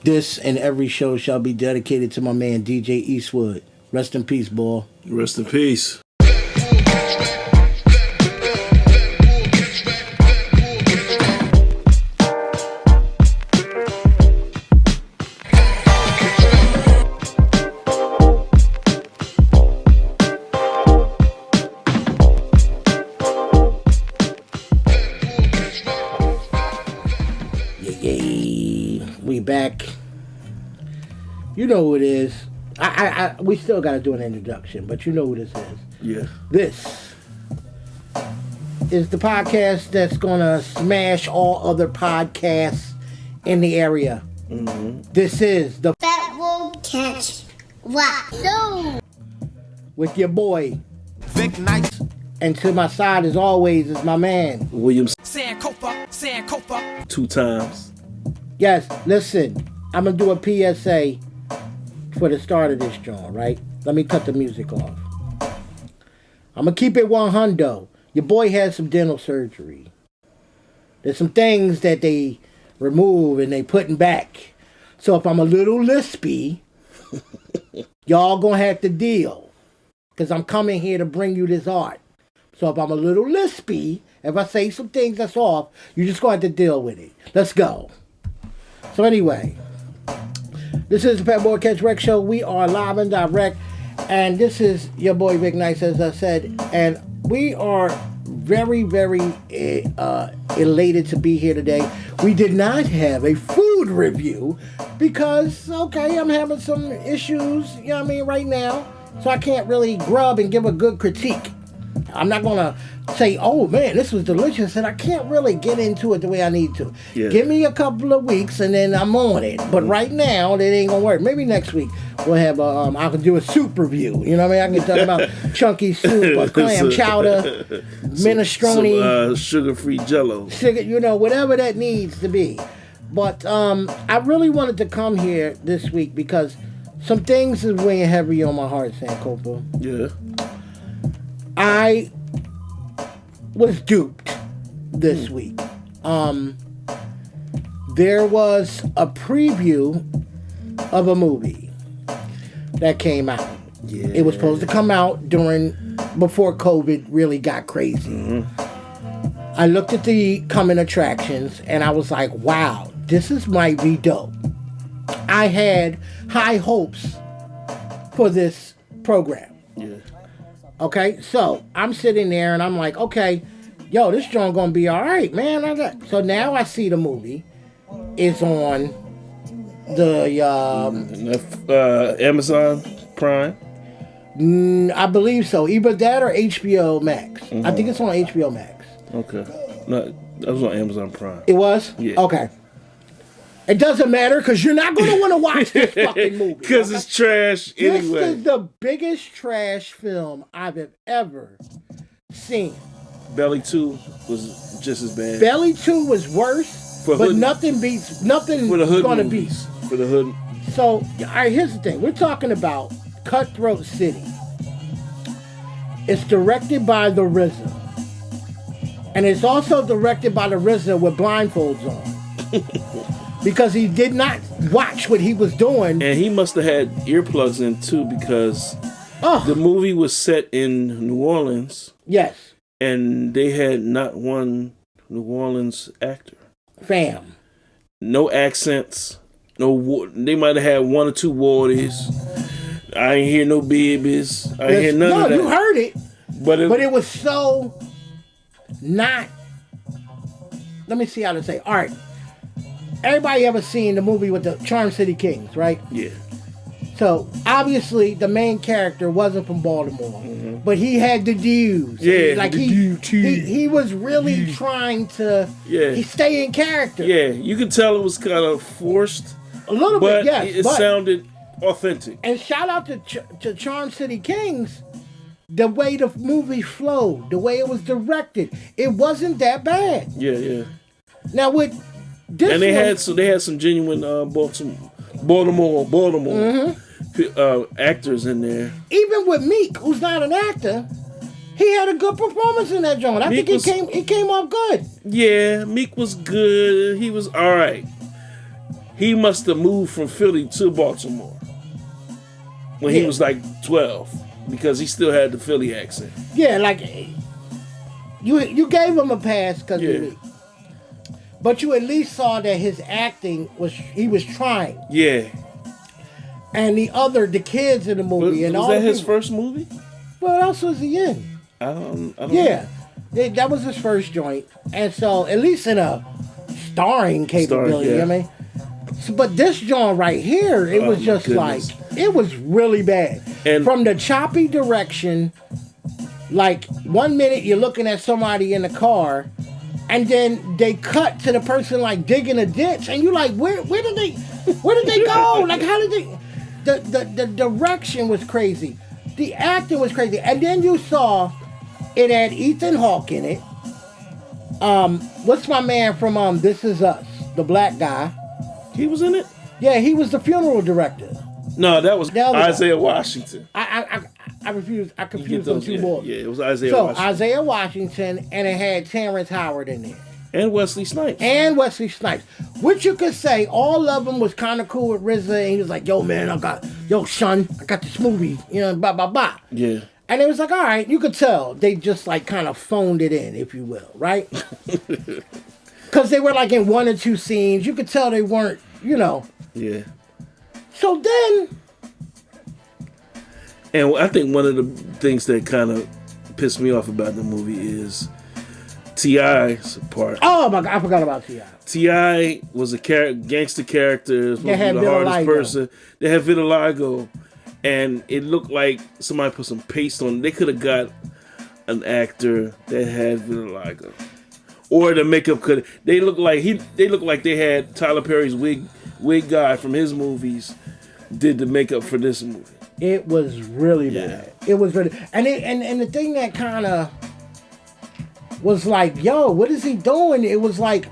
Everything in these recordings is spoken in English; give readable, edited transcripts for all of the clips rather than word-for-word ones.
This and every show shall be dedicated to my man DJ Eastwood. Rest in peace, boy. Rest in peace. We back. You know who it is. We still got to do an introduction, but you know who this is. Yeah. This is the podcast that's going to smash all other podcasts in the area. Mm-hmm. This is the TheFatBulCatchWreckShow with your boy Vic Nice. And to my side, as always, is my man William Sankofa. 2 times. Yes, listen, I'm going to do a PSA for the start of this joint, right? Let me cut the music off. I'm going to keep it 100. Your boy had some dental surgery. There's some things that they remove and they putting back. So if I'm a little lispy, y'all going to have to deal. Because I'm coming here to bring you this art. So if I'm a little lispy, if I say some things that's off, you just going to have to deal with it. Let's go. So anyway, this is the TheFatBulCatchWreckShow. We are live and direct, and this is your boy Big Nice, as I said, and we are very, very elated to be here today. We did not have a food review because, okay, I'm having some issues, you know what I mean, right now, so I can't really grub and give a good critique. I'm not going to say, oh, man, this was delicious, and I can't really get into it the way I need to. Yeah. Give me a couple of weeks, and then I'm on it. But right now, that ain't going to work. Maybe next week we'll have I can do a soup review. You know what I mean? I can talk about chunky soup or clam chowder, minestrone. Sugar-free Jell-O. Sugar, whatever that needs to be. But I really wanted to come here this week because some things is weighing heavy on my heart, Sankofa. Yeah. I was duped this week. There was a preview of a movie that came out. Yeah. It was supposed to come out before COVID really got crazy. Mm-hmm. I looked at the coming attractions and I was like, wow, this might be dope. I had high hopes for this program. Yeah. Okay, so I'm sitting there and I'm like, okay, yo, this joint gonna be all right, man. So now I see the movie is on the Amazon Prime. I believe so. Either that or HBO Max. Mm-hmm. I think it's on HBO Max. Okay, no, that was on Amazon Prime. It was? Yeah. Okay. It doesn't matter because you're not going to want to watch this fucking movie. Because it's trash anyway. This is the biggest trash film I've ever seen. Belly 2 was just as bad. Belly 2 was worse, but nothing beats, nothing for the hood going to beat. For the hood. So, all right, here's the thing. We're talking about Cutthroat City. It's directed by the RZA. And it's also directed by the RZA with blindfolds on. Because he did not watch what he was doing. And he must have had earplugs in too because the movie was set in New Orleans. Yes. And they had not one New Orleans actor. Fam. No accents. They might have had 1 or 2 wardies. I ain't hear no babies. I ain't hear none of that. No, you heard it. But it was so not. Let me see how to say. All right. Everybody ever seen the movie with the Charm City Kings, right? Yeah. So, obviously, the main character wasn't from Baltimore, but he had the dues. Yeah, like he was really trying to stay in character. Yeah, you could tell it was kind of forced. A little bit, yes. It sounded authentic. And shout out to Charm City Kings, the way the movie flowed, the way it was directed, it wasn't that bad. Yeah. Now with this and they had some genuine Baltimore actors in there. Even with Meek, who's not an actor, he had a good performance in that joint. I think he came off good. Yeah, Meek was good. He was all right. he must have moved from Philly to Baltimore when he was like 12 because he still had the Philly accent. Yeah, like you gave him a pass because but you at least saw that his acting he was trying. Yeah. And the kids in the movie Was that his first movie? What else was he in? I don't know. That was his first joint. And so at least in a starring capability, you know what I mean? So, but this joint right here, it was just like, it was really bad. And from the choppy direction, like 1 minute you're looking at somebody in the car, and then they cut to the person like digging a ditch, and you're like, where did they go? Like, how did they? The direction was crazy. The acting was crazy. And then you saw it had Ethan Hawke in it. What's my man from This Is Us? The black guy. He was in it? Yeah, he was the funeral director. No, that was Isaiah Washington. I confused them two more. Yeah, it was Isaiah Washington. So Isaiah Washington, and it had Terrence Howard in there. And Wesley Snipes. Which you could say all of them was kind of cool with RZA, and he was like, yo, man, I got this movie, blah, blah, blah. Yeah. And it was like, all right, you could tell. They just like kind of phoned it in, if you will, right? Because they were like in 1 or 2 scenes. You could tell they weren't, Yeah. So then... And I think one of the things that kind of pissed me off about the movie is T.I.'s part. Oh my God, I forgot about T.I. T.I. was a gangster character. They had the hardest vitiligo. person. They had vitiligo. And it looked like somebody put some paste on it. They could have got an actor that had vitiligo. Or the makeup could. They look like they had Tyler Perry's wig guy from his movies did the makeup for this movie. It was really bad. It was really, and the thing that kind of was like, yo, what is he doing? It was like,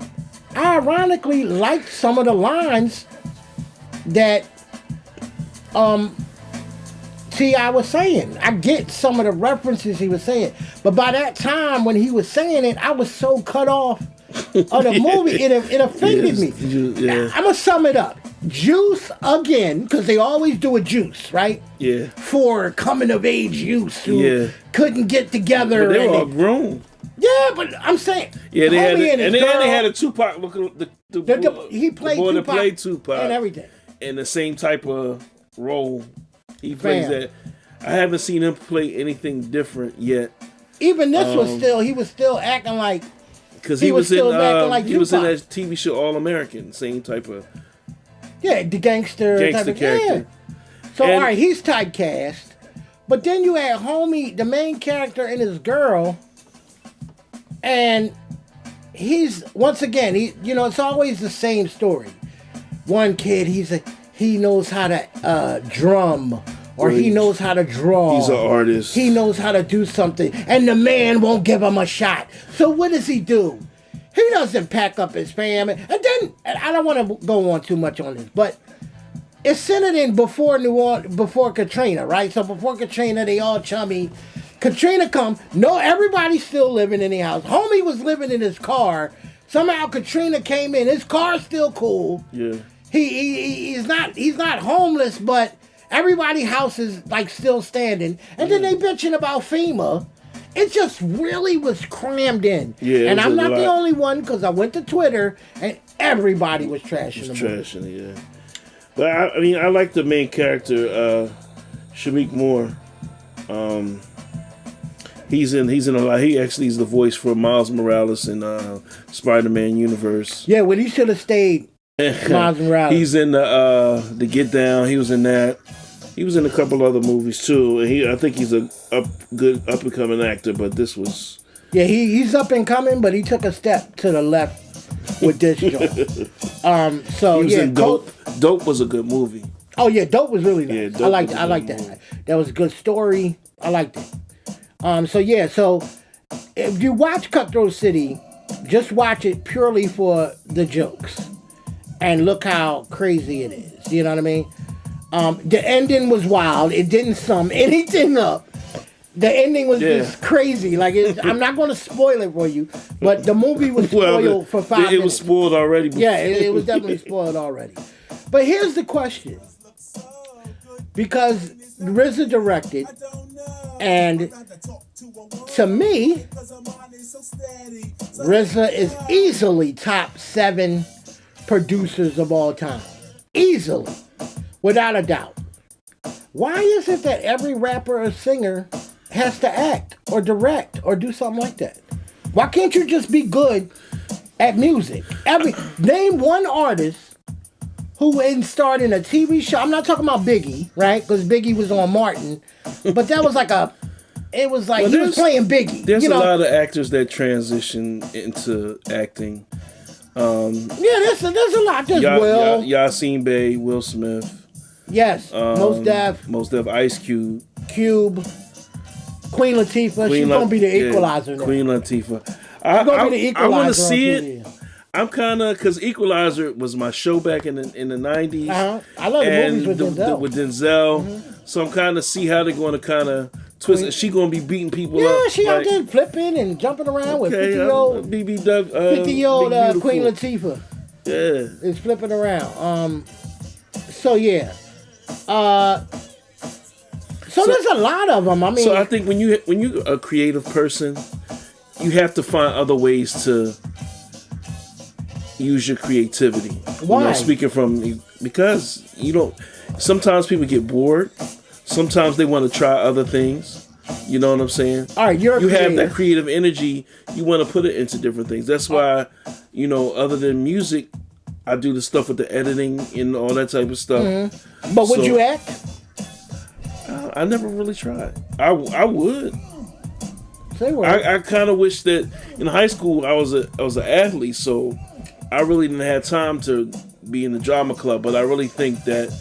I ironically liked some of the lines that T.I. was saying. I get some of the references he was saying, but by that time when he was saying it, I was so cut off of the movie, it offended me. I'm gonna sum it up. Juice again, because they always do a Juice, right? Yeah. For coming of age youth who couldn't get together. But they were all grown. Yeah, but I'm saying. Yeah, they had a Tupac looking. He played the boy Tupac, that played Tupac and everything. In the same type of role. He plays that. I haven't seen him play anything different yet. Even this he was still acting like. Because he was in that TV show All American, same type of. Yeah, the gangster character. Yeah. So all right, he's typecast, but then you had homie, the main character, and his girl, and he's once again it's always the same story. One kid, he knows how to drum. Or he knows how to draw. He's an artist. He knows how to do something. And the man won't give him a shot. So what does he do? He doesn't pack up his fam. And then, I don't want to go on too much on this, but it's centered in before Katrina, right? So before Katrina, they all chummy. Katrina come. No, everybody's still living in the house. Homie was living in his car. Somehow Katrina came in. His car's still cool. Yeah. He's not homeless, but everybody's house is like still standing. And then they bitching about FEMA. It just really was crammed in. Yeah, and I'm not the only one, because I went to Twitter and everybody was trashing the movie. Yeah. But I like the main character, Shameik Moore. He's in a lot. He actually is the voice for Miles Morales in Spider-Man universe. Yeah, well, he should have stayed Miles Morales. He's in the Get Down. He was in that. He was in a couple other movies too. And I think he's a good up and coming actor. But this was he's up and coming, but he took a step to the left with this joint. So he was in Dope. Dope was a good movie. Oh yeah, Dope was really nice. Yeah, I like that. That was a good story. I liked it. So if you watch Cutthroat City, just watch it purely for the jokes, and look how crazy it is. You know what I mean? The ending was wild. It didn't sum anything up. The ending was just crazy. Like I'm not going to spoil it for you, but the movie was spoiled for 5 minutes. It was spoiled already. Yeah, it was definitely spoiled already. But here's the question. Because RZA directed, and to me, RZA is easily top 7 producers of all time. Easily. Without a doubt. Why is it that every rapper or singer has to act or direct or do something like that? Why can't you just be good at music? Name one artist who starred in a TV show. I'm not talking about Biggie, right? Because Biggie was on Martin. But that was like he was playing Biggie. There's a lot of actors that transition into acting. There's a lot. There's Will. Yasin Bey, Will Smith. Yes, Mos Def, Ice Cube, Queen Latifah. She's gonna be the equalizer. Now. Queen Latifah. She's gonna be the equalizer. I want to see it. I'm kind of because Equalizer was my show back in the 90s. I love the movies with Denzel. Mm-hmm. So I'm kind of see how they're going to kind of twist it. She going to be beating people up. Yeah, she out there flipping and jumping around with 50-year-old Queen Latifah. Yeah, is flipping around. So yeah. So there's a lot of them. I mean, so I think when you're a creative person, you have to find other ways to use your creativity. Why? Speaking from because you don't. Sometimes people get bored. Sometimes they want to try other things. You know what I'm saying? All right, you have that creative energy. You want to put it into different things. That's why, other than music, I do the stuff with the editing and all that type of stuff. Mm-hmm. But would you act? I never really tried. I would. Say what? I kind of wish that in high school I was an athlete, so I really didn't have time to be in the drama club. But I really think that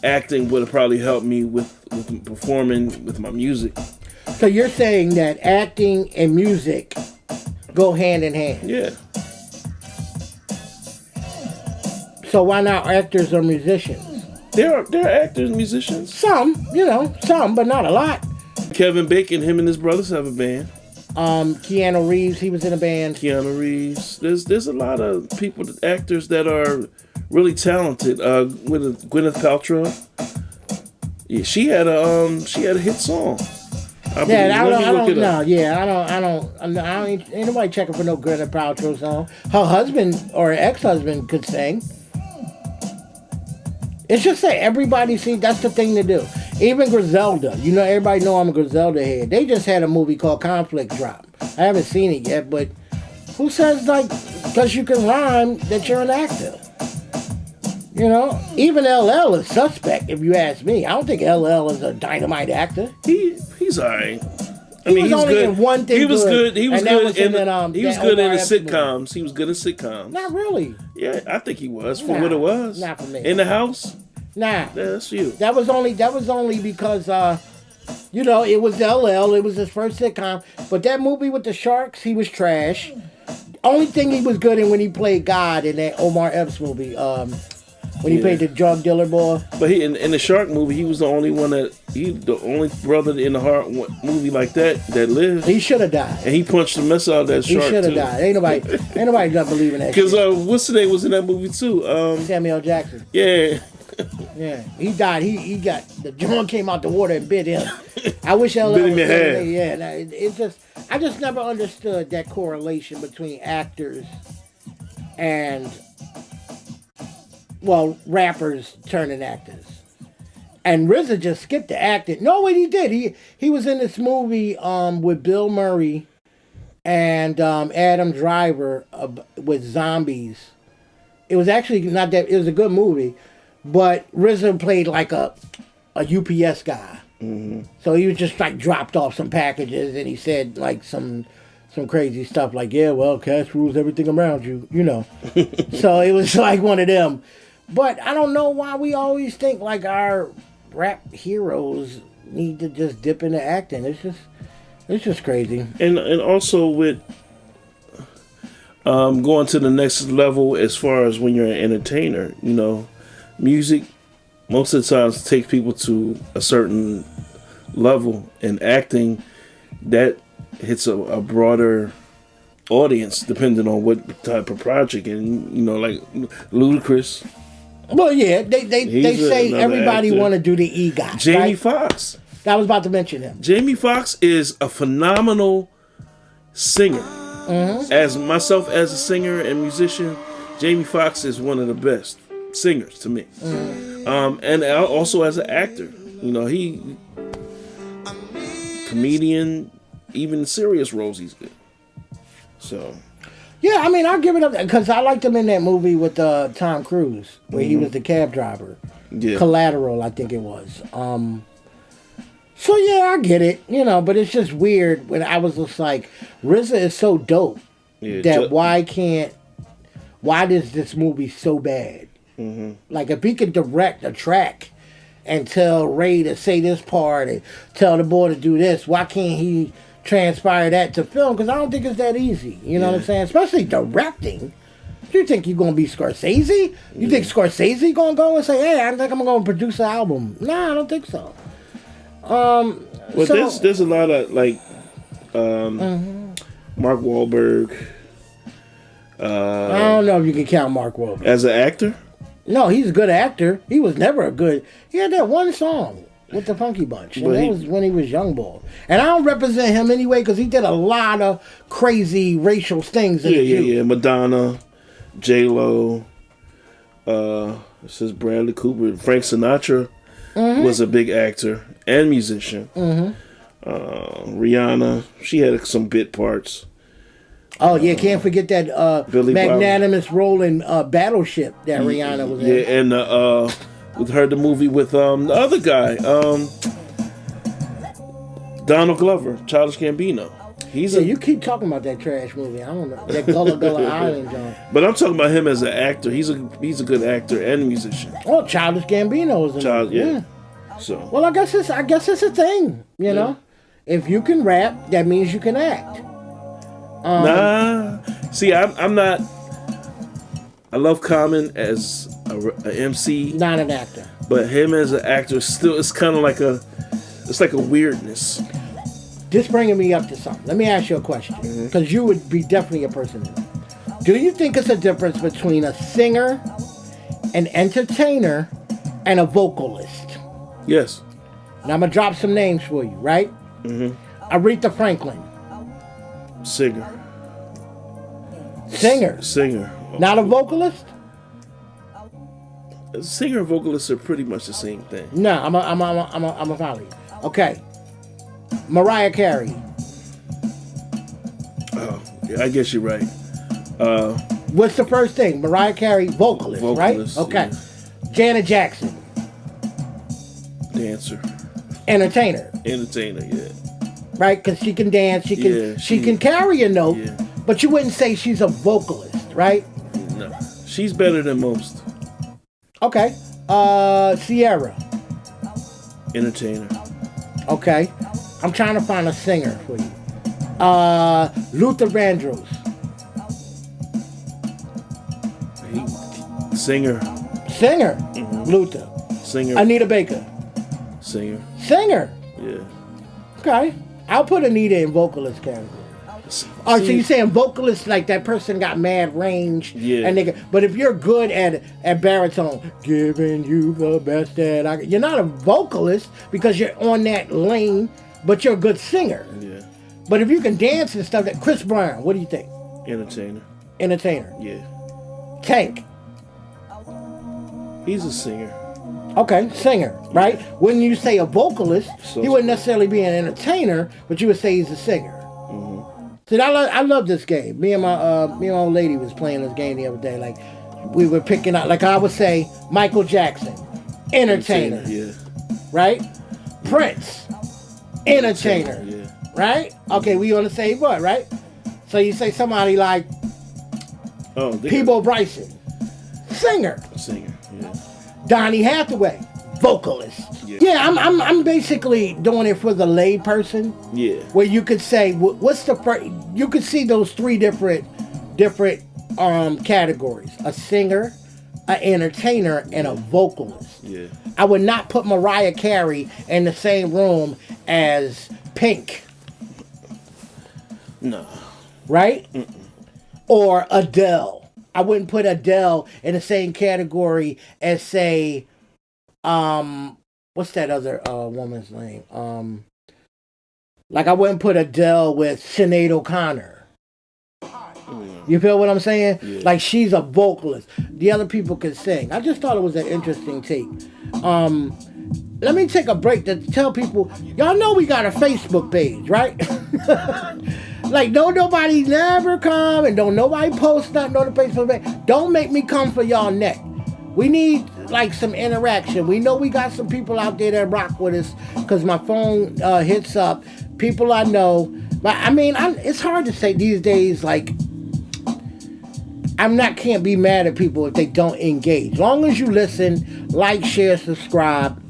acting would have probably helped me with performing with my music. So you're saying that acting and music go hand in hand? Yeah. So why not actors or musicians? There are actors and musicians. Some, but not a lot. Kevin Bacon, him and his brothers have a band. Keanu Reeves, he was in a band. Keanu Reeves. There's a lot of people, actors that are really talented. With Gwyneth Paltrow. Yeah, she had a hit song. I don't know. Yeah, I don't. Ain't nobody checking for no Gwyneth Paltrow song. Her husband or ex-husband could sing. It's just that everybody that's the thing to do. Even Griselda, everybody know I'm a Griselda head. They just had a movie called Conflict drop. I haven't seen it yet, but who says because you can rhyme that you're an actor? Even LL is suspect if you ask me. I don't think LL is a dynamite actor. He's alright. He was only good in one thing. He was good. He was good in the sitcoms. Movie. He was good in sitcoms. Not really. Yeah, I think he was for what it was. Not for me. In the House. Nah. Yeah, that's you. That was only because it was LL. It was his first sitcom. But that movie with the sharks, he was trash. Only thing he was good in when he played God in that Omar Epps movie. When he played the drug dealer boy. But in the Shark movie, he was the only the only brother in the Heart movie like that lived. He should have died. And he punched the mess out of that shark. He should have died. Ain't nobody not believing that. Because what's the name was in that movie too? Samuel Jackson. Yeah. Yeah, he died. He got the joint came out the water and bit him. I wish LL bit him in half. Yeah, I just never understood that correlation between actors and rappers turning actors. And RZA just skipped the acting. No, what he did, he was in this movie with Bill Murray and Adam Driver with zombies. It was actually not that. It was a good movie. But RZA played like a UPS guy. Mm-hmm. So he was just dropped off some packages and he said some crazy stuff like, yeah, well, cash rules everything around you, So it was like one of them. But I don't know why we always think our rap heroes need to just dip into acting. It's just crazy. And also with going to the next level as far as when you're an entertainer, music most of the times takes people to a certain level, and acting that hits a broader audience depending on what type of project. And like Ludacris, Well, yeah, they He's say another everybody actor. want to do the EGOT. Jamie right? Foxx. I was about to mention him. Jamie Foxx is a phenomenal singer. As myself as a singer and musician, Jamie Foxx is one of the best singers to me. And also as an actor, you know, he comedian, even serious roles he's good. So Yeah, I mean, I'll give it up because I liked him in that movie with Tom Cruise where he was the cab driver. yeah, Collateral, I think it was. So yeah, I get it, you know, but it's just weird when I was just like, RZA is so dope yeah. that why is this movie so bad? Like if he could direct a track and tell Ray to say this part and tell the boy to do this, why can't he transpire that to film? Because I don't think it's that easy. You know what I'm saying? Especially directing. You think you're gonna be Scorsese? You think Scorsese gonna go and say, "Hey, I think I'm gonna produce an album"? Nah, I don't think so. Well, so, there's a lot of like Mark Wahlberg. I don't know if you can count Mark Wahlberg. As an actor? No, he's a good actor. He was never a good. He had that one song with the Funky Bunch, and that was when he was young boy. And I don't represent him anyway because he did a lot of crazy racial things. Yeah. Madonna, J-Lo. This is Bradley Cooper. Frank Sinatra was a big actor and musician. Rihanna, she had some bit parts. Oh yeah, can't forget that magnanimous role in Battleship that Rihanna was in. Yeah, and with her the movie with the other guy, Donald Glover, Childish Gambino. You keep talking about that trash movie. I don't know that Gullah Gullah Island joint. But I'm talking about him as an actor. He's a good actor and musician. Oh, Childish Gambino is in it. Yeah. So. Well, I guess it's a thing. You know, if you can rap, that means you can act. Nah. See, I'm not. I love Common as a MC, Not an actor. but him as an actor still, it's kind of like a weirdness. This bringing me up to something. Let me ask you a question, because you would be definitely a person in it. Do you think it's a difference between a singer, an entertainer, and a vocalist? Yes. Now I'm gonna drop some names for you, right? Aretha Franklin, Singer. singer, not a vocalist. Singer and vocalists are pretty much the same thing. No, I'm a follow you. Okay, Mariah Carey. Oh, yeah, I guess you're right. What's the first thing? Mariah Carey, vocalist, right? Okay. Yeah. Janet Jackson, Dancer. entertainer, Yeah. right? Because she can dance, she can Yeah, can carry a note, Yeah. but you wouldn't say she's a vocalist, right? No. She's better than most. Okay. Sierra. Entertainer. Okay. I'm trying to find a singer for you. Luther Vandross. Singer. Singer. Luther. Singer. Anita Baker. Singer. Singer. Yeah. Okay. I'll put Anita in vocalist category. Oh, so you're saying vocalist like that person got mad range, Yeah. and but if you're good at baritone, giving you the best that I, you're not a vocalist because you're on that lane, but you're a good singer. Yeah. But if you can dance and stuff, that Chris Brown, what do you think? Entertainer. Entertainer. Yeah. Tank. He's a singer. Okay, singer, right? When you say a vocalist, he wouldn't necessarily be an entertainer, but you would say he's a singer. See, I love this game. Me and my old lady was playing this game the other day. Like, we were picking out, like I would say, Michael Jackson, entertainer, Yeah. right? Prince, entertainer, Yeah. right? Okay, we on the same one, right? So you say somebody like Oh, Peabo Bryson, singer. Singer. Yeah. Donny Hathaway, vocalist. Yeah, I'm basically doing it for the lay person. Yeah. Where you could say, what's the first? You could see those three different categories: a singer, an entertainer, and a vocalist. Yeah. I would not put Mariah Carey in the same room as Pink. No. Right? Or Adele. I wouldn't put Adele in the same category as, say, what's that other woman's name? Like I wouldn't put Adele with Sinead O'Connor. You feel what I'm saying? Yeah. Like she's a vocalist. The other people can sing. I just thought it was an interesting take. Let me take a break to tell people, y'all know we got a Facebook page, right? Like don't nobody never come and don't nobody post nothing on the Facebook page. Don't make me come for y'all neck. We need like some interaction. We know we got some people out there that rock with us because my phone hits up people I know. But I mean, it's hard to say these days. Like can't be mad at people if they don't engage. As long as you listen, like, share, subscribe,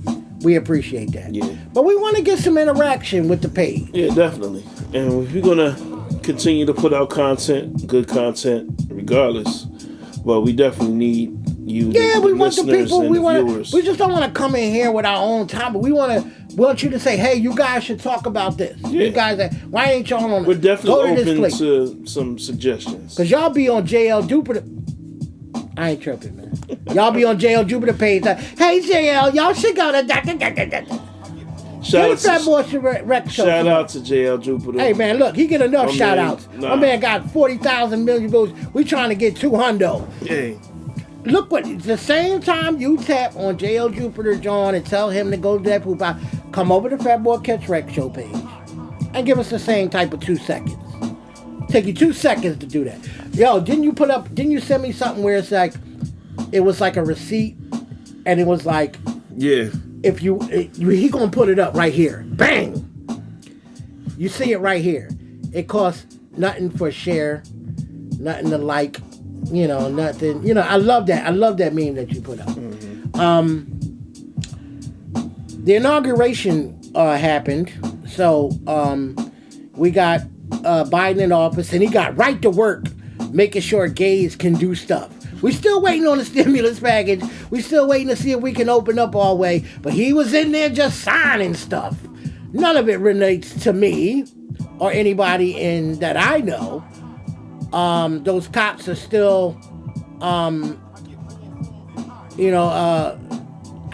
we appreciate that. Yeah. But we want to get some interaction with the page. Yeah, definitely. And we're gonna continue to put out content, good content, regardless. But we definitely need you. Yeah, we want the people. And viewers. We just don't want to come in here with our own time. But we want you to say, hey, you guys should talk about this. Yeah. You guys, why ain't y'all on? We're definitely go to open to some suggestions. Cause y'all be on JL Jupiter. I ain't tripping, man. Y'all be on JL Jupiter page. Like, hey JL, y'all should go to Shout out to JL Jupiter. Hey man, look, he get enough shout outs. My man got 40,000 million views. We trying to get 200. Hey. Look what the same time you tap on JL Jupiter John and tell him to go to that poop out, come over to TheFatBulCatchWreckShow page and give us the same type of 2 seconds. Take you 2 seconds to do that. Yo, didn't you send me something where it's like, it was like a receipt and it was like, yeah, if he gonna put it up right here. Bang! You see it right here. It costs nothing for share, nothing to like, nothing. I love that. I love that meme that you put up. Mm-hmm. The inauguration happened. So we got Biden in office and he got right to work making sure gays can do stuff. We still waiting on the stimulus package. We still waiting to see if we can open up all the way. But he was in there just signing stuff. None of it relates to me or anybody that I know. Those cops are still, I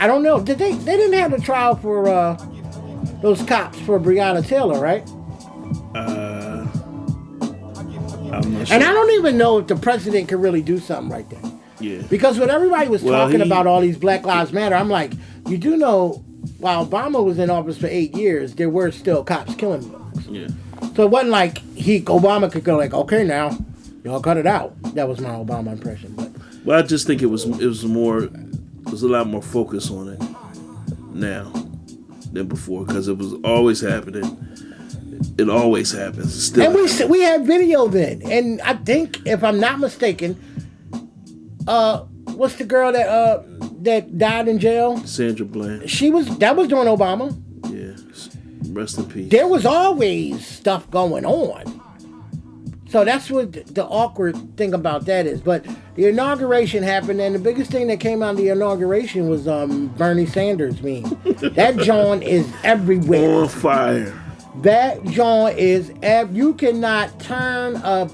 don't know. They didn't have the trial for those cops for Breonna Taylor, right? I'm not sure. And I don't even know if the president could really do something like that. Yeah. Because when everybody was talking about all these Black Lives Matter, I'm like, you do know, while Obama was in office for 8 years, there were still cops killing folks. Yeah. So it wasn't like Obama could go like, okay, now y'all cut it out. That was my Obama impression. But well, I just think it was a lot more focus on it now than before because it was always happening. It always happens. Still and we had video then, and I think if I'm not mistaken, what's the girl that died in jail? Sandra Bland. That was during Obama. Yeah, rest in peace. There was always stuff going on, so that's what the awkward thing about that is. But the inauguration happened, and the biggest thing that came out of the inauguration was Bernie Sanders meme. That John is everywhere. On fire. That John is, you cannot turn up,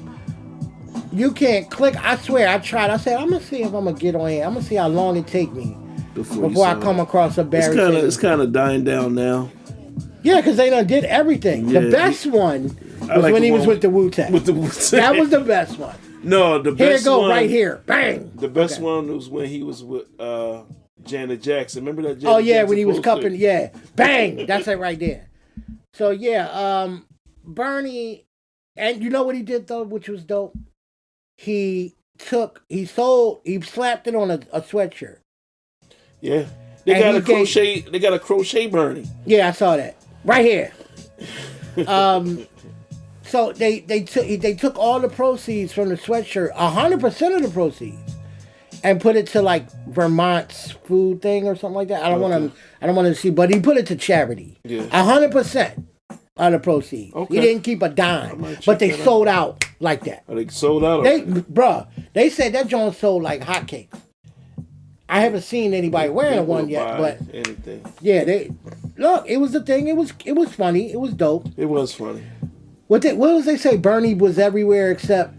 you can't click. I swear, I tried. I said, I'm going to see if I'm going to get on here. I'm going to see how long it take me before I come across a Barry Sanders. It's kind of dying down now. Yeah, because they done did everything. Yeah, the best one was when he was with the Wu-Tang. With the Wu-Tang. That was the best one. No, the best one. Here it go, right here. Bang. The best one was when he was with Janet Jackson. Remember that Janet Jackson Jackson when he was cupping, yeah. Bang. That's it right there. So yeah, Bernie, and you know what he did though, which was dope? He slapped it on a sweatshirt. Yeah. They got a crochet Bernie. Yeah, I saw that. Right here. So they took all the proceeds from the sweatshirt, 100% of the proceeds, and put it to like Vermont's food thing or something like that. I don't want to see, but he put it to charity. Yeah. 100% of the proceeds. Okay. He didn't keep a dime, but they sold out like that. Oh, they sold out. They said that joint sold like hotcakes. I haven't seen anybody wearing one yet, but anything. Yeah, it was the thing. It was funny. It was dope. It was funny. What was they say? Bernie was everywhere except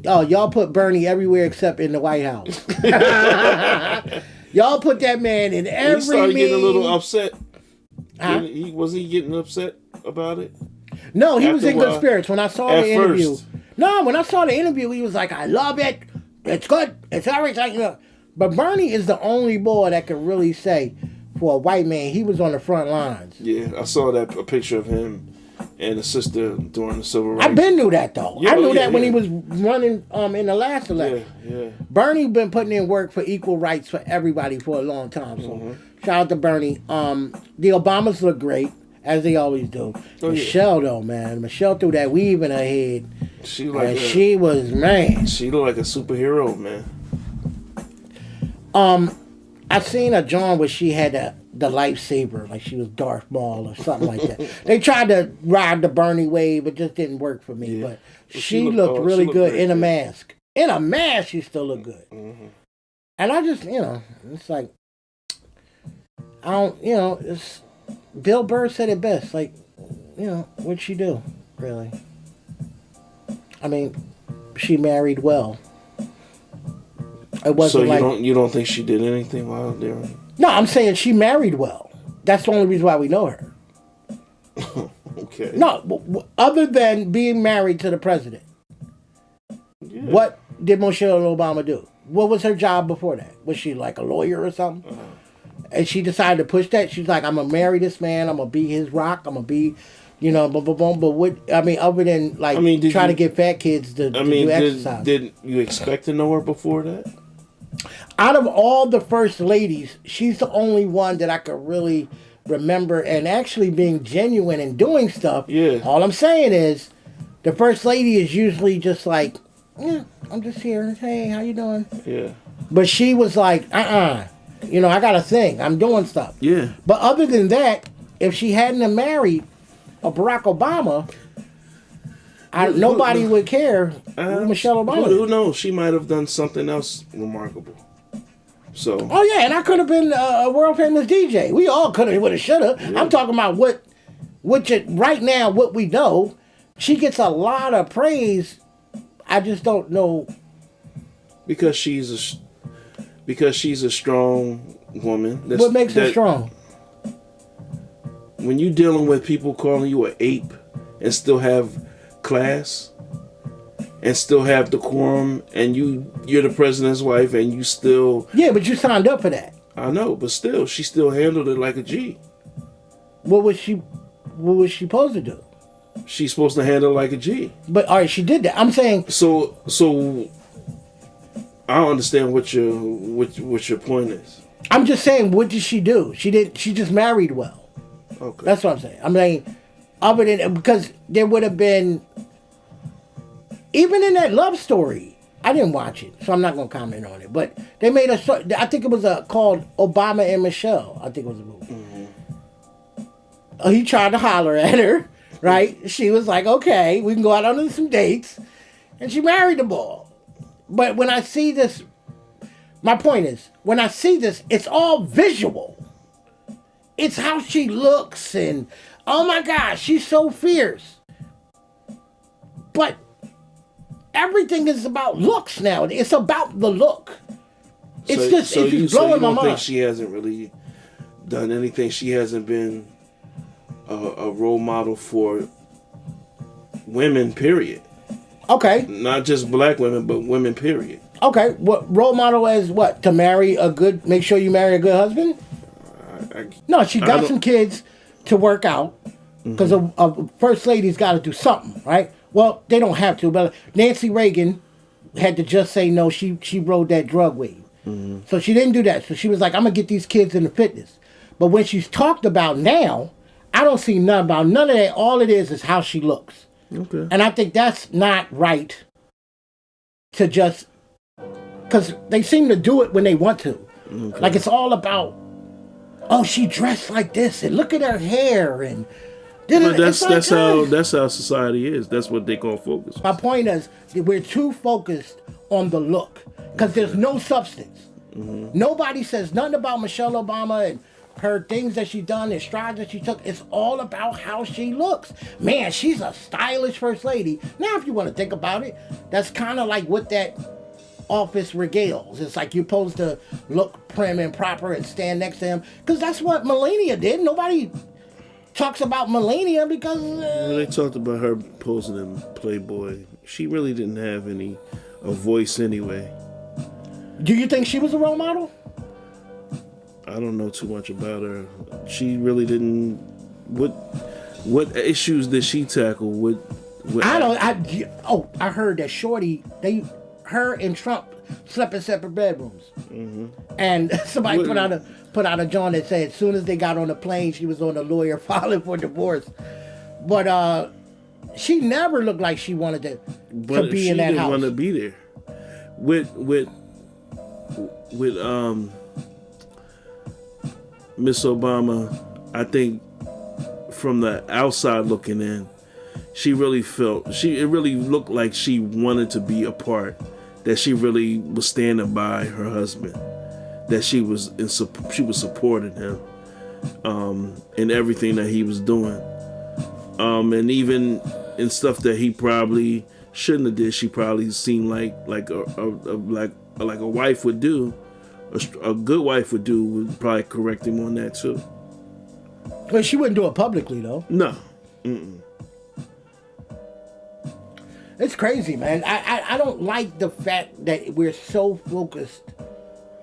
Oh, y'all put Bernie everywhere except in the White House. Y'all put that man in every He started getting a little meeting. upset. Huh? Was he getting upset about it? No, he was After in a good while? spirits. When I saw At the interview. first. No, when I saw the interview, he was like, I love it. It's good. It's everything. You know. But Bernie is the only boy that can really say, for a white man, he was on the front lines. Yeah, I saw a picture of him and his sister during the civil rights. I been knew that though. Yeah, I knew yeah, that when yeah. he was running in the last election. Yeah. Bernie been putting in work for equal rights for everybody for a long time. So shout out to Bernie. The Obamas look great, as they always do. Oh, yeah. Michelle though, man. Michelle threw that weave in her head. She She was, man. She looked like a superhero, man. I seen a John where she had the lightsaber, like she was Darth Maul or something like that. They tried to ride the Bernie wave, it just didn't work for me. Yeah. But Well, she looked really good great, in a yeah. mask. In a mask, she still looked good. Mm-hmm. And I just, it's like, I don't, it's Bill Burr said it best. Like, what'd she do, really? I mean, she married well. It wasn't So you don't think she did anything while there? No, I'm saying she married well. That's the only reason why we know her. Okay. No, other than being married to the president. Yeah. What did Michelle Obama do? What was her job before that? Was she like a lawyer or something? And she decided to push that. She's like, I'm going to marry this man. I'm going to be his rock. I'm going to be, blah, blah, blah. But what, other than trying to get fat kids to do exercise. Did you expect to know her before that? Out of all the first ladies, she's the only one that I could really remember and actually being genuine and doing stuff. Yeah. All I'm saying is, the first lady is usually just like, yeah, I'm just here. Hey, how you doing? Yeah. But she was like, I got a thing. I'm doing stuff. Yeah. But other than that, if she hadn't have married a Barack Obama, nobody would care who Michelle Obama is. Who knows? She might have done something else remarkable. So. Oh yeah, and I could have been a world famous DJ. We all could have, would have, should have. Yeah. I'm talking about right now, what we know. She gets a lot of praise. I just don't know. Because she's a strong woman. What makes her strong? When you're dealing with people calling you an ape and still have class and still have decorum, and you're the president's wife and you still... Yeah, but you signed up for that. I know, but still, she still handled it like a G. What was she supposed to do? She's supposed to handle it like a G. But all right, she did that. I'm saying... So I don't understand what your point is. I'm just saying, what did she do? She just married well. Okay. That's what I'm saying. I'm saying, other than, because there would have been, even in that love story, I didn't watch it, so I'm not going to comment on it. But they made I think it was called Obama and Michelle. I think it was a movie. Mm-hmm. He tried to holler at her, right? She was like, okay, we can go out on some dates. And she married the boy. But when I see this, my point is, when I see this, it's all visual. It's how she looks and, oh my gosh, she's so fierce. But everything is about looks now. It's about the look. It's just blowing my mind. Think she hasn't really done anything? She hasn't been a role model for women, period. Okay. Not just black women, but women, period. Okay. What role model as what? To make sure you marry a good husband? No, she got some kids to work out because a first lady's got to do something, right? Well, they don't have to, but Nancy Reagan had to just say no. She rode that drug wave, so she didn't do that. So she was like, "I'm gonna get these kids into fitness." But when she's talked about now, I don't see none of that. All it is how she looks. Okay. And I think that's not right to just, because they seem to do it when they want to. Okay. Like it's all about, oh, she dressed like this and look at her hair and. But that's how society is. That's what they call focus. My point is we're too focused on the look because there's no substance. Mm-hmm. Nobody says nothing about Michelle Obama and her things that she done, the strides that she took, it's all about how she looks. Man, she's a stylish first lady. Now, if you want to think about it, that's kind of like what that office regales. It's like you're supposed to look prim and proper and stand next to him, because that's what Melania did. Nobody talks about Melania because When they talked about her posing in Playboy, she really didn't have a voice anyway. Do you think she was a role model? I don't know too much about her. She really didn't. What issues did she tackle? I heard that Shorty, her and Trump slept in separate bedrooms, and somebody put out a joint that said as soon as they got on the plane, she was on the lawyer filing for divorce. But she never looked like she wanted to be in that house. She didn't want to be there. With Miss Obama, I think from the outside looking in, it really looked like she wanted to be a part, that she really was standing by her husband, that she was supporting him in everything that he was doing, and even in stuff that he probably shouldn't have did. She probably seemed like a wife would do. A good wife would probably correct him on that too. Well, she wouldn't do it publicly though. No. It's crazy, man. I don't like the fact that we're so focused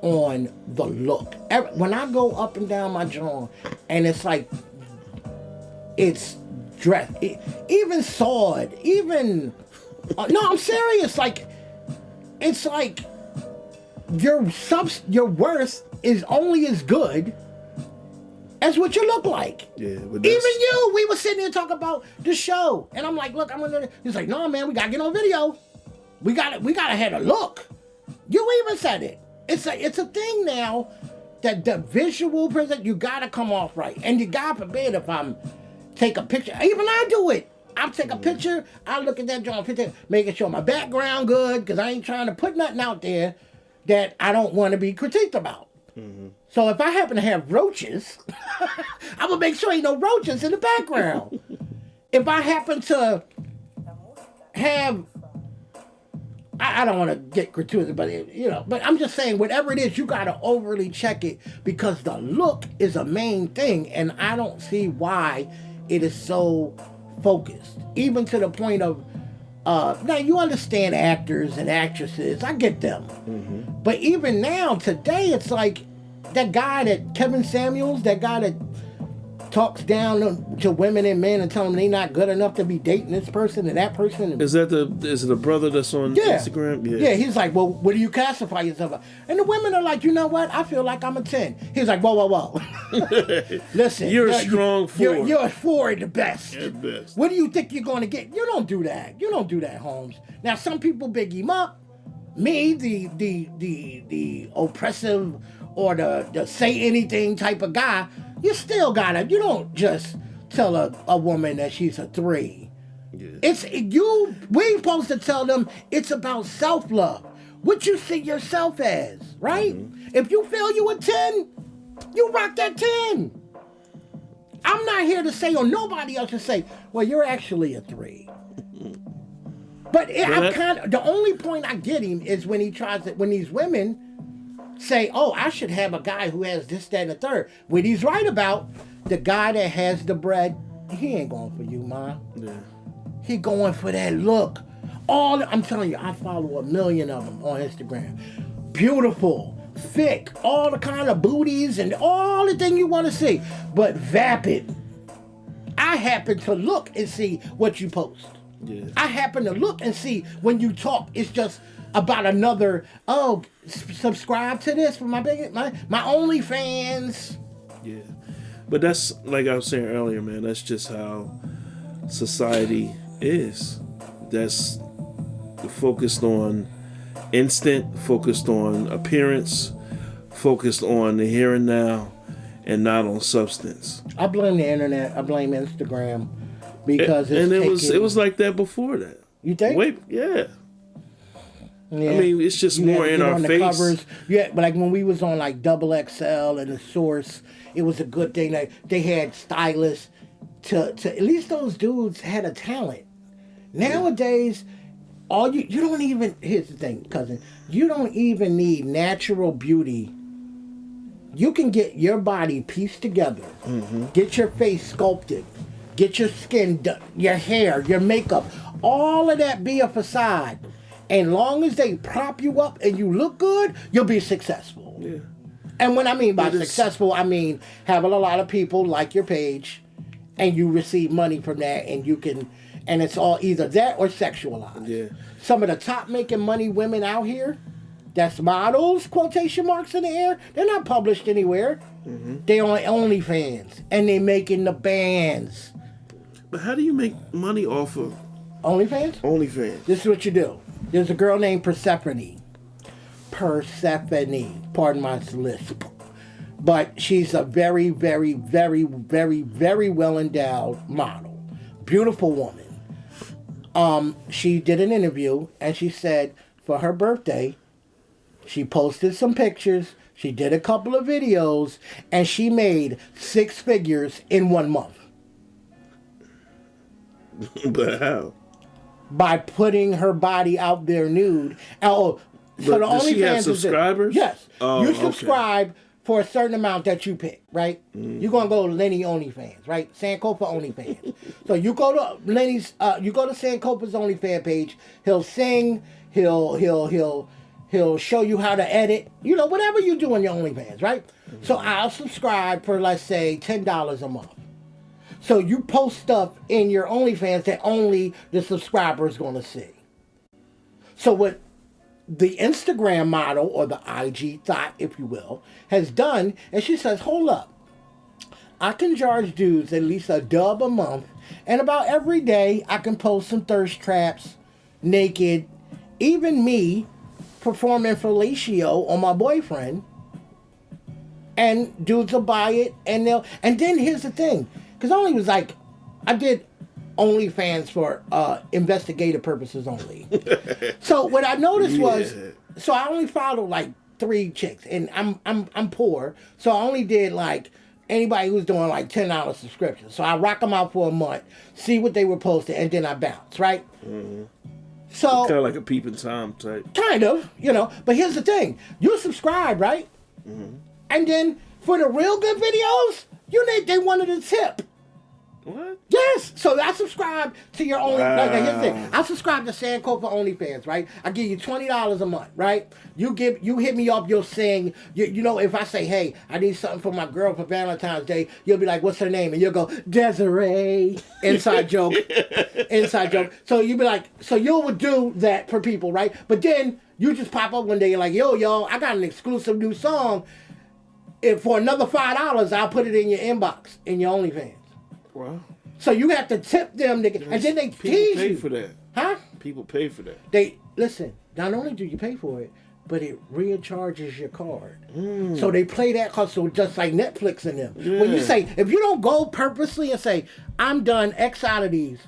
on the look. When I go up and down my jaw, and it's like, it's dress, even sword, even. No, I'm serious. Like, it's like your worth is only as good as what you look like. Yeah, but even you, we were sitting there talking about the show, and I'm like, look, I'm gonna. He's like, no, man, we gotta get on video. We gotta have a look. You even said it. It's a thing now that the visual present, you gotta come off right, and you, God forbid, if I'm take a picture, even I do it. I'll take a picture. I look at that drawing picture, making sure my background good, because I ain't trying to put nothing out there that I don't want to be critiqued about. Mm-hmm. So if I happen to have roaches, I'm gonna make sure ain't no roaches in the background. If I happen to have, I don't want to get gratuitous, but but I'm just saying, whatever it is, you gotta overly check it, because the look is a main thing, and I don't see why it is so focused, even to the point of now you understand actors and actresses, I get them, but even now today, it's like that guy, that Kevin Samuels, that guy that talks down to women and men and tell them they're not good enough to be dating this person and that person. Is it the brother that's on Instagram? Yeah, he's like, well, what do you classify yourself as? And the women are like, you know what? I feel like I'm a 10. He's like, whoa. Listen. You're a strong 4. You're a 4 at the best. At best. What do you think you're going to get? You don't do that. You don't do that, Holmes. Now, some people big him up. Me, the oppressive or the say anything type of guy, you still gotta, you don't just tell a woman that she's a 3. Yeah. We supposed to tell them it's about self-love. What you see yourself as, right? Mm-hmm. If you feel you a 10, you rock that 10. I'm not here to say, or nobody else to say, well, you're actually a 3. But the only point I get him is when he tries it, when these women say, oh, I should have a guy who has this, that, and the third. What he's right about, the guy that has the bread, he ain't going for you, Ma. Yeah. He going for that look. I'm telling you, I follow 1 million of them on Instagram. Beautiful, thick, all the kind of booties and all the thing you want to see. But vapid. I happen to look and see what you post. Yeah. I happen to look and see when you talk, it's just about another, subscribe to this for my OnlyFans. Yeah. But that's, like I was saying earlier, man, that's just how society is. That's focused on instant, focused on appearance, focused on the here and now, and not on substance. I blame the internet. I blame Instagram because it was like that before that. You think? Yeah. Yeah. I mean, it's just You more had to in get our on the face. covers. Yeah, but like when we was on like Double XL and the Source, it was a good thing that they had stylists to at least those dudes had a talent. Nowadays, all you don't even, here's the thing, cousin, you don't even need natural beauty. You can get your body pieced together, get your face sculpted, get your skin done, your hair, your makeup, all of that be a facade. And long as they prop you up and you look good, you'll be successful. Yeah. And when I mean by It is- successful, I mean having a lot of people like your page, and you receive money from that, and you can, and it's all either that or sexualized. Yeah. Some of the top making money women out here, that's models, quotation marks in the air, they're not published anywhere. They on OnlyFans, and they making the bands. But how do you make money off of OnlyFans? OnlyFans? This is what you do. There's a girl named Persephone. Pardon my lisp. But she's a very, very, very, very, very well endowed model. Beautiful woman. She did an interview and she said for her birthday, she posted some pictures, she did a couple of videos, and she made 6 figures in 1 month. But how? By putting her body out there nude. Oh, so But the does she have OnlyFans is this. subscribers? Yes. Oh, you okay. subscribe for a certain amount that you pick, right? You're gonna go to Lenny OnlyFans, right? Sankofa OnlyFans. So you go to Lenny's, you go to Sankofa's OnlyFans page. He'll sing. He'll show you how to edit. You know, whatever you do on your OnlyFans, right? So I'll subscribe for, let's say, $10 a month. So you post stuff in your OnlyFans that only the subscriber is going to see. So what the Instagram model, or the IG thought, if you will, has done is she says, hold up. I can charge dudes at least $1 a month, and about every day I can post some thirst traps, naked, even me performing fellatio on my boyfriend, and dudes will buy it, and then here's the thing. Because only was like, I did OnlyFans for investigative purposes only. So what I noticed was, so I only followed like 3 chicks, and I'm poor, so I only did like anybody who's doing like $10 subscriptions. So I rock them out for a month, see what they were posting, and then I bounce, right? So Kind of like a peeping Tom type. kind of, you know. But here's the thing: you subscribe, right? And then for the real good videos, they wanted a tip. What? Yes. So I subscribe to your only. Wow. Like, here's the thing. I subscribe to Sankofa OnlyFans, right? I give you $20 a month, right? You hit me up. You'll sing. You know, if I say, hey, I need something for my girl for Valentine's Day, you'll be like, what's her name? And you'll go, Desiree. Inside joke. Inside joke. So you'll be like, so you would do that for people, right? But then you just pop up one day. You're like, yo, y'all, I got an exclusive new song. If for another $5, I'll put it in your inbox in your OnlyFans. Wow. So you have to tip them, and then they People tease pay you. for that. Huh? People pay for that. They listen. Not only do you pay for it, but it recharges your card. So they play that hustle just like Netflix and them. When you Yeah. say, if you don't go purposely and say, I'm done X out of these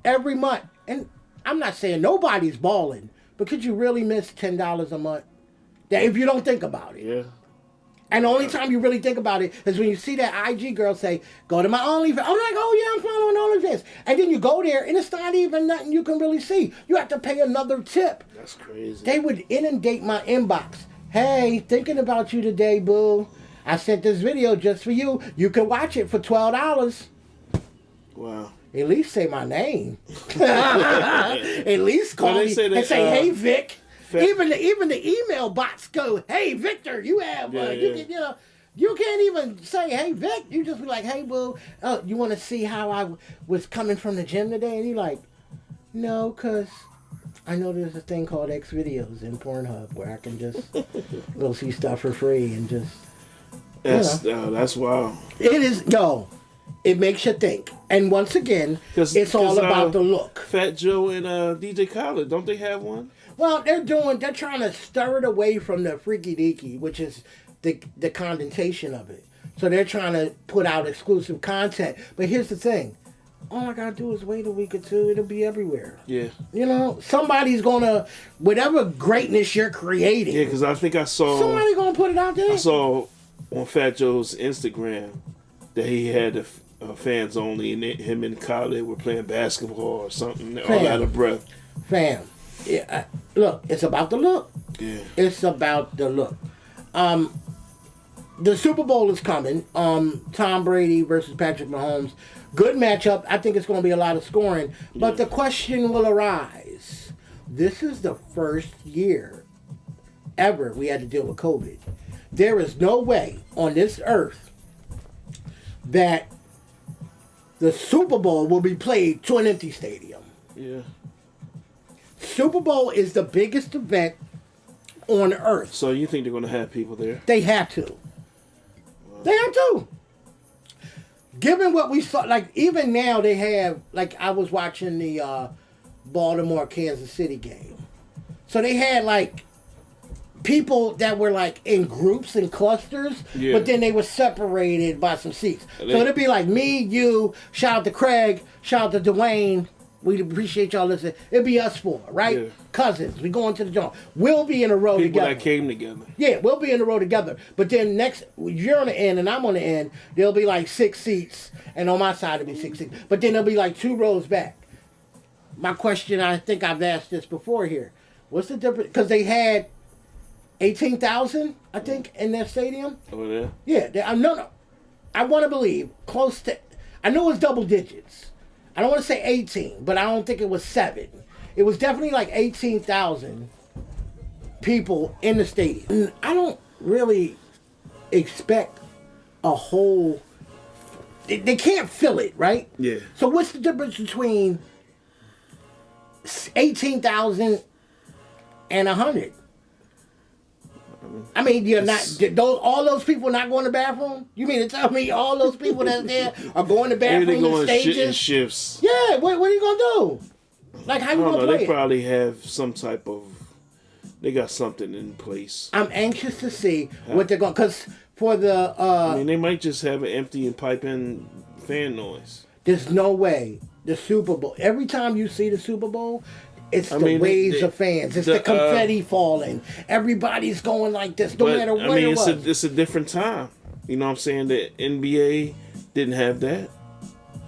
every month, and I'm not saying nobody's balling, but could you really miss $10 a month? That if you don't think about it. Yeah. And the only time you really think about it is when you see that IG girl say, go to my OnlyFans. I'm like, oh yeah, I'm following OnlyFans. And then you go there and it's not even nothing you can really see. You have to pay another tip. That's crazy. They would inundate my inbox. Hey, thinking about you today, boo. I sent this video just for you. You can watch it for $12. Wow. At least say my name. At least call Well, they me say that, and say, hey, Vic. Fa- Even the email bots go, hey, Victor, you have, Yeah, you yeah. can, you can't even say, hey, Vic. You just be like, hey, boo, you want to see how I was coming from the gym today? And you're like, no, because I know there's a thing called X videos in Pornhub where I can just go see stuff for free and just, That's wild. it is, it makes you think. And once again, it's all about the look. Fat Joe and DJ Khaled, don't they have one? Well, they're trying to stir it away from the freaky deaky, which is the condensation of it. So they're trying to put out exclusive content. But here's the thing. all I gotta do is wait a week or two. It'll be everywhere. Yeah. You know, somebody's gonna, whatever greatness you're creating. Yeah, because I think I saw. Somebody gonna put it out there. I saw on Fat Joe's Instagram that he had the fans only, and him and Khaled were playing basketball or something. All out of breath. Fam, yeah, look, it's about the look. Yeah. It's about the look. The Super Bowl is coming. Tom Brady versus Patrick Mahomes. Good matchup. I think it's going to be a lot of scoring. But the question will arise. This is the first year ever we had to deal with COVID. There is no way on this earth that the Super Bowl will be played to an empty stadium. Yeah. Super Bowl is the biggest event on earth. So you think they're going to have people there? They have to. They have to. Given what we saw, like even now they have, like I was watching the Baltimore-Kansas City game. So they had like people that were like in groups and clusters, but then they were separated by some seats. So it'd be like me, you, shout out to Craig, shout out to Dwayne. We appreciate y'all listening. It'd be us four, right? Yeah. Cousins. We going to the joint. We'll be in a row people together. That came together. Yeah, we'll be in a row together. But then next, you're on the end and I'm on the end. There'll be like 6 seats, and on my side it'll be 6 seats. But then there'll be like 2 rows back. My question, I think I've asked this before here. What's the difference? Because they had 18,000, I think, in their stadium. Oh, yeah? Yeah. No. I want to believe close to. I know it's double digits. I don't want to say 18, but I don't think it was 7. It was definitely like 18,000 people in the stadium. And I don't really expect a whole. They can't fill it, right? Yeah. So what's the difference between 18,000 and 100? I mean, you're not. All those people not going to the bathroom? You mean to tell me all those people that's there are going to the bathroom in stages? In shifts. Yeah. What are you gonna do? Like, how you gonna play They it? probably have some type of. They got something in place. I'm anxious to see what they're going. Because for the. I mean, they might just have an empty and piping fan noise. There's no way the Super Bowl. Every time you see the Super Bowl. It's waves of fans. It's the confetti falling. Everybody's going like this, no matter what it was. It's a different time. You know what I'm saying? The NBA didn't have that.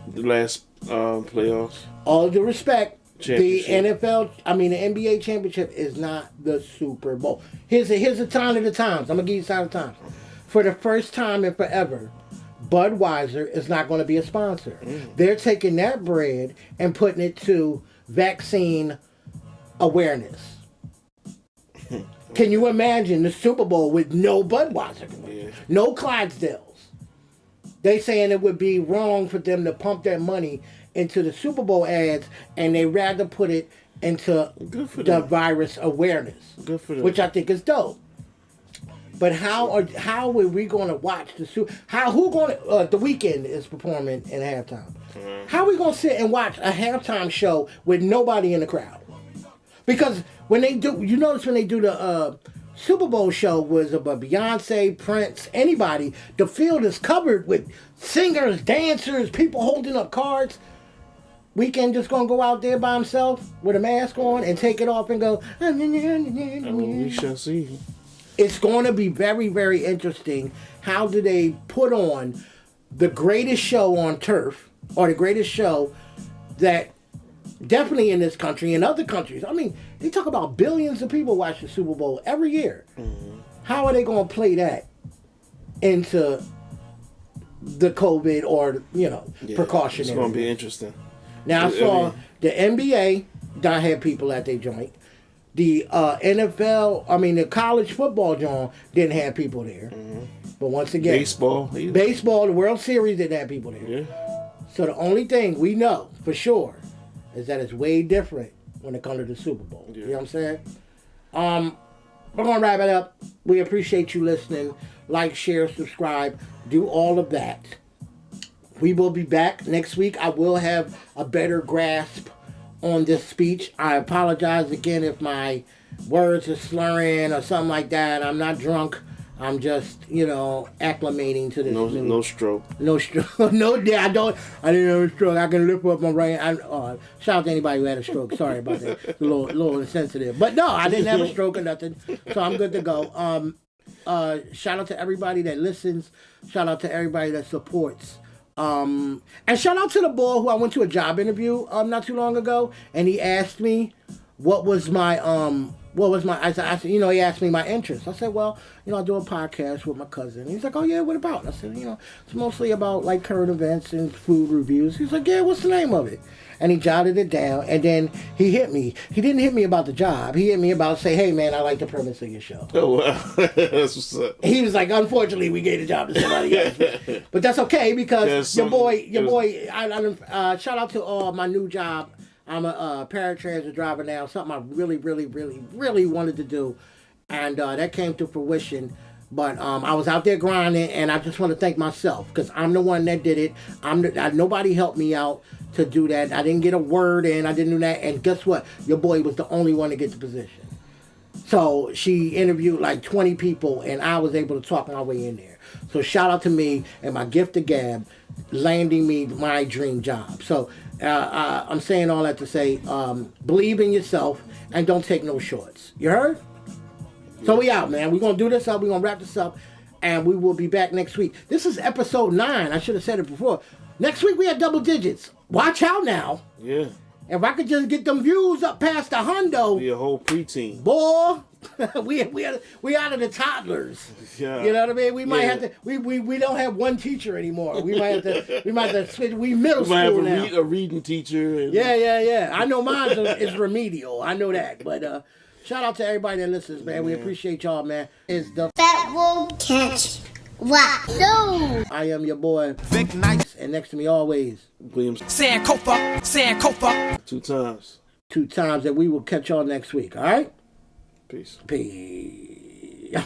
The last playoffs. All due respect, the NBA championship is not the Super Bowl. Here's a sign of the times. I'm going to give you a sign of the times. For the first time in forever, Budweiser is not going to be a sponsor. They're taking that bread and putting it to vaccine awareness. Can you imagine the Super Bowl with no Budweiser? No Clydesdales? They saying it would be wrong for them to pump their money into the Super Bowl ads, and they rather put it into the virus awareness. Good for them. Which I think is dope. But how are we going to watch the Super? Who going to? The Weeknd is performing in halftime. How are we going to sit and watch a halftime show with nobody in the crowd? Because when they do, you notice when they do the Super Bowl show was about Beyonce, Prince, anybody, the field is covered with singers, dancers, people holding up cards. Weeknd just gonna go out there by himself with a mask on and take it off and go. I mean, we shall see. It's going to be very, very interesting. How do they put on the greatest show on turf, or the greatest show that definitely in this country and other countries? I mean, they talk about billions of people watch the Super Bowl every year. Mm-hmm. How are they going to play that into the COVID or, precautionary? It's going to be interesting. Now, I saw the NBA that had people at their joint. The the college football joint didn't have people there. Mm-hmm. But once again, baseball, the World Series didn't have people there. Yeah. So the only thing we know for sure is that it's way different when it comes to the Super Bowl. Yeah. You know what I'm saying? We're going to wrap it up. We appreciate you listening. Like, share, subscribe. Do all of that. We will be back next week. I will have a better grasp on this speech. I apologize again if my words are slurring or something like that. I'm not drunk. I'm just, acclimating to this. No stroke. No stroke. No, I didn't have a stroke. I can lift up my right. Shout out to anybody who had a stroke. Sorry about that. It's a little insensitive. But no, I didn't have a stroke or nothing. So I'm good to go. Shout out to everybody that listens. Shout out to everybody that supports. And shout out to the boy who I went to a job interview not too long ago, and he asked me what was my I said, he asked me my interest. I said, well, I do a podcast with my cousin. He's like, oh yeah, what about? I said, it's mostly about like current events and food reviews. He's like, yeah, what's the name of it? And he jotted it down, and then he hit me. He didn't hit me about the job. He hit me about say, hey man, I like the premise of your show. Oh wow, that's what's up. He was like, unfortunately, we gave the job to somebody else, but that's okay because your boy. Shout out to my new job. I'm a paratransit driver now. Something I really, really, really, really wanted to do, and that came to fruition. But I was out there grinding, and I just want to thank myself because I'm the one that did it. Nobody helped me out to do that. I didn't get a word in. I didn't do that. And guess what? Your boy was the only one to get the position. So she interviewed like 20 people, and I was able to talk my way in there. So shout out to me and my gift of gab landing me my dream job. So I'm saying all that to say, believe in yourself and don't take no shorts. You heard? So we out, man. We're going to do this up. We're going to wrap this up. And we will be back next week. This is episode 9. I should have said it before. Next week we have double digits. Watch out now. Yeah. If I could just get them views up past the hundo. Be a whole preteen. Boy, we out of the toddlers. Yeah. You know what I mean? We might have to. We don't have one teacher anymore. We might have to switch. We middle school have now. A reading teacher. And... Yeah. I know mine is remedial. I know that, but shout out to everybody that listens, man. We appreciate y'all, man. It's the Fat will catch rock. No. I am your boy, Vic Nice. and next to me always, Williams. Sankofa. 2 times. 2 times, and we will catch y'all next week. All right. Peace. Peace.